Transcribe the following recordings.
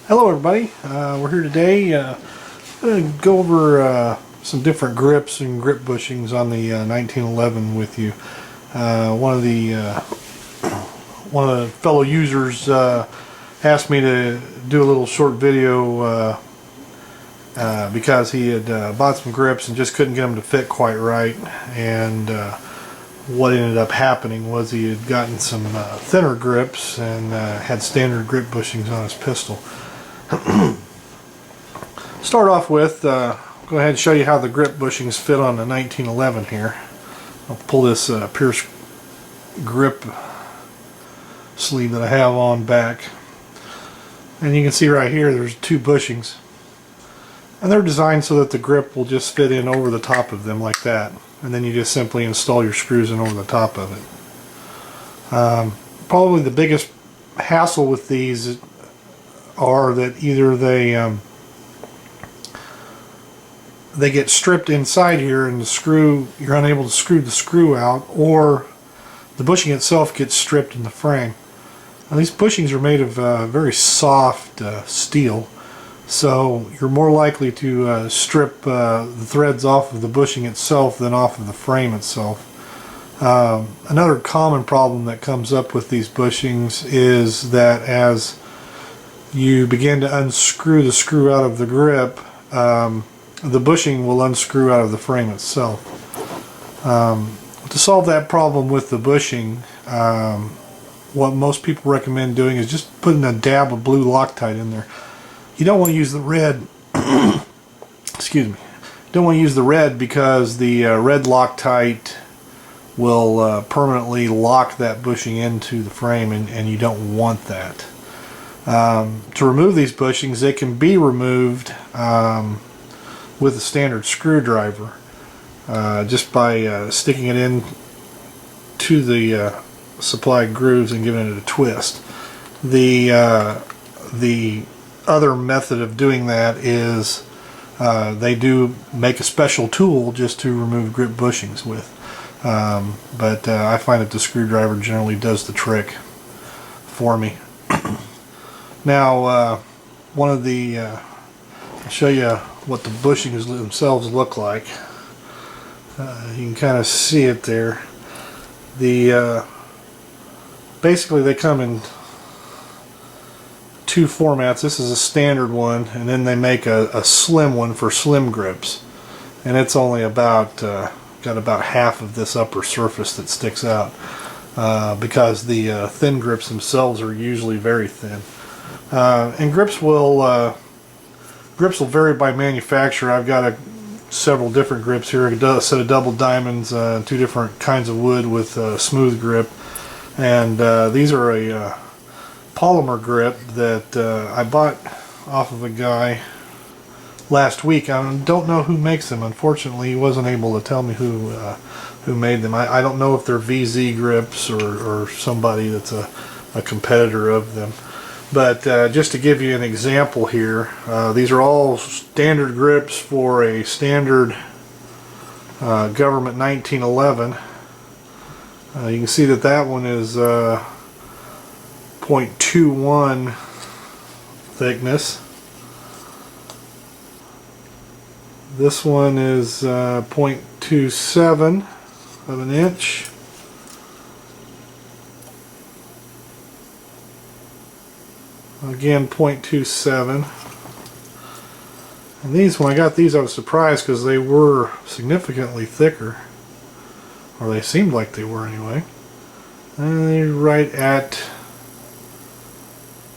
Hello everybody, we're here today. I'm going to go over some different grips and grip bushings on the 1911 with you. One of the fellow users asked me to do a little short video because he had bought some grips and just couldn't get them to fit quite right, and what ended up happening was he had gotten some thinner grips and had standard grip bushings on his pistol. Start off with, go ahead and show you how the grip bushings fit on the 1911 here. I'll pull this Pierce grip sleeve that I have on back, and you can see right here there's two bushings, and they're designed so that the grip will just fit in over the top of them like that, and then you just simply install your screws in over the top of it. Probably the biggest hassle with these are that either they get stripped inside here and the screw, you're unable to screw the screw out, or the bushing itself gets stripped in the frame. Now, these bushings are made of very soft steel, so you're more likely to strip the threads off of the bushing itself than off of the frame itself. Another common problem that comes up with these bushings is that as you begin to unscrew the screw out of the grip, the bushing will unscrew out of the frame itself. To solve that problem with the bushing, what most people recommend doing is just putting a dab of blue Loctite in there. You don't want to use the red excuse me, you don't want to use the red because the red Loctite will permanently lock that bushing into the frame, and you don't want that. To remove these bushings, they can be removed with a standard screwdriver, just by sticking it in to the supplied grooves and giving it a twist. The other method of doing that is they do make a special tool just to remove grip bushings with, but I find that the screwdriver generally does the trick for me. Now, I'll show you what the bushings themselves look like. You can kind of see it there. Basically they come in two formats. This is a standard one, and then they make a slim one for slim grips, and it's only about got about half of this upper surface that sticks out, because the thin grips themselves are usually very thin. And grips will vary by manufacturer. I've got several different grips here. A set of double diamonds, two different kinds of wood with smooth grip, and these are a polymer grip that I bought off of a guy last week. I don't know who makes them. Unfortunately, he wasn't able to tell me who made them. I don't know if they're VZ grips or somebody that's a competitor of them. But just to give you an example here, these are all standard grips for a standard government 1911. You can see that one is 0.21 thickness. This one is 0.27 of an inch. Again, 0.27. And these, when I got these, I was surprised because they were significantly thicker, or they seemed like they were anyway. And they're right at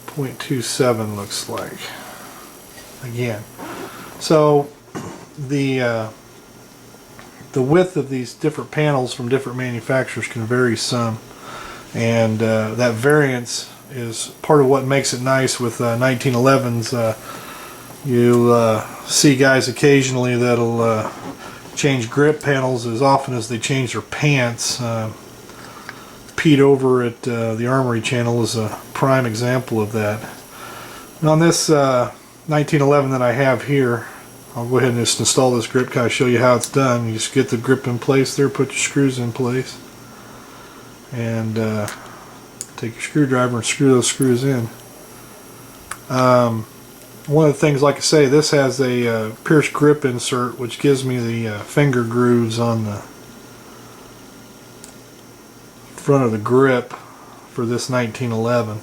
0.27, looks like. Again, so the width of these different panels from different manufacturers can vary some, and that variance is part of what makes it nice with 1911s. You'll see guys occasionally that'll change grip panels as often as they change their pants. Pete over at the Armory channel is a prime example of that. And on this 1911 that I have here, I'll go ahead and just install this grip, kind of show you how it's done. You just get the grip in place there, put your screws in place, and take your screwdriver and screw those screws in. One of the things, like I say, this has a pierced grip insert, which gives me the finger grooves on the front of the grip for this 1911.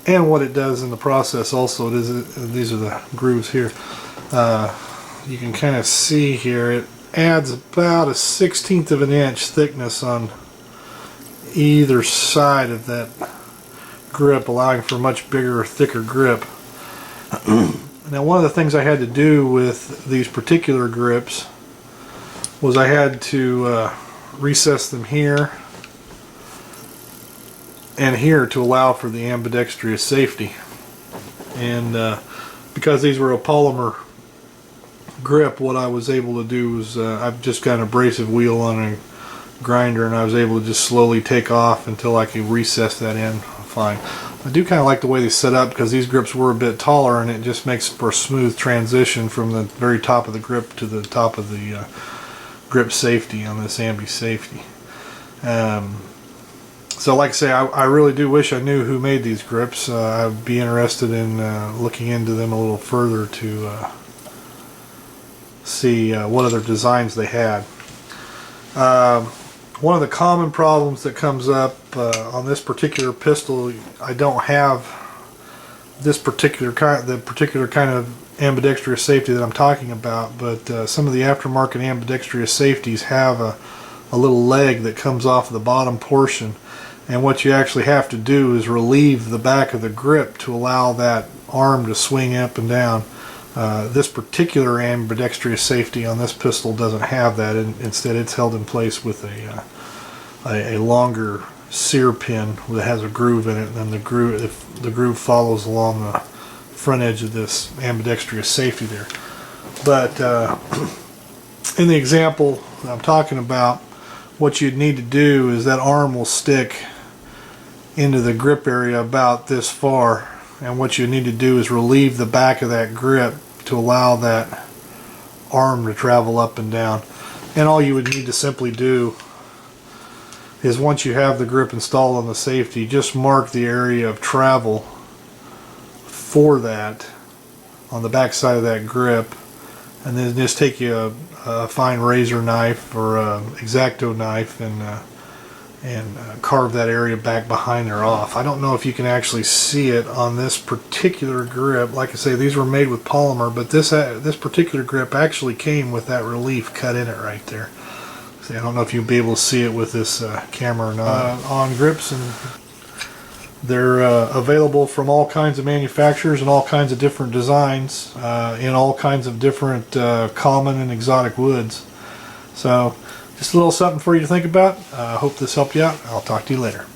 And what it does in the process also, these are the grooves here. You can kind of see here, it adds about a 1/16 of an inch thickness on either side of that grip, allowing for a much bigger, thicker grip. Now, one of the things I had to do with these particular grips was I had to recess them here and here to allow for the ambidextrous safety. And because these were a polymer grip, what I was able to do was I've just got an abrasive wheel on a grinder, and I was able to just slowly take off until I could recess that in fine. I do kind of like the way they set up, because these grips were a bit taller, and it just makes for a smooth transition from the very top of the grip to the top of the grip safety on this ambi safety. So like I say, I really do wish I knew who made these grips. I'd be interested in looking into them a little further to see what other designs they had. One of the common problems that comes up on this particular pistol, I don't have this particular kind of ambidextrous safety that I'm talking about, but some of the aftermarket ambidextrous safeties have a little leg that comes off the bottom portion, and what you actually have to do is relieve the back of the grip to allow that arm to swing up and down. This particular ambidextrous safety on this pistol doesn't have that, and instead it's held in place with a longer sear pin that has a groove in it, and then the groove follows along the front edge of this ambidextrous safety there. But in the example that I'm talking about, what you'd need to do is that arm will stick into the grip area about this far, and what you need to do is relieve the back of that grip to allow that arm to travel up and down. And all you would need to simply do is, once you have the grip installed on the safety, just mark the area of travel for that on the back side of that grip, and then just take you a fine razor knife or a X-Acto knife and carve that area back behind there off. I don't know if you can actually see it on this particular grip. Like I say, these were made with polymer, but this particular grip actually came with that relief cut in it right there. See, I don't know if you'll be able to see it with this camera or not. On grips, and they're available from all kinds of manufacturers and all kinds of different designs in all kinds of different common and exotic woods. So just a little something for you to think about. I hope this helped you out. I'll talk to you later.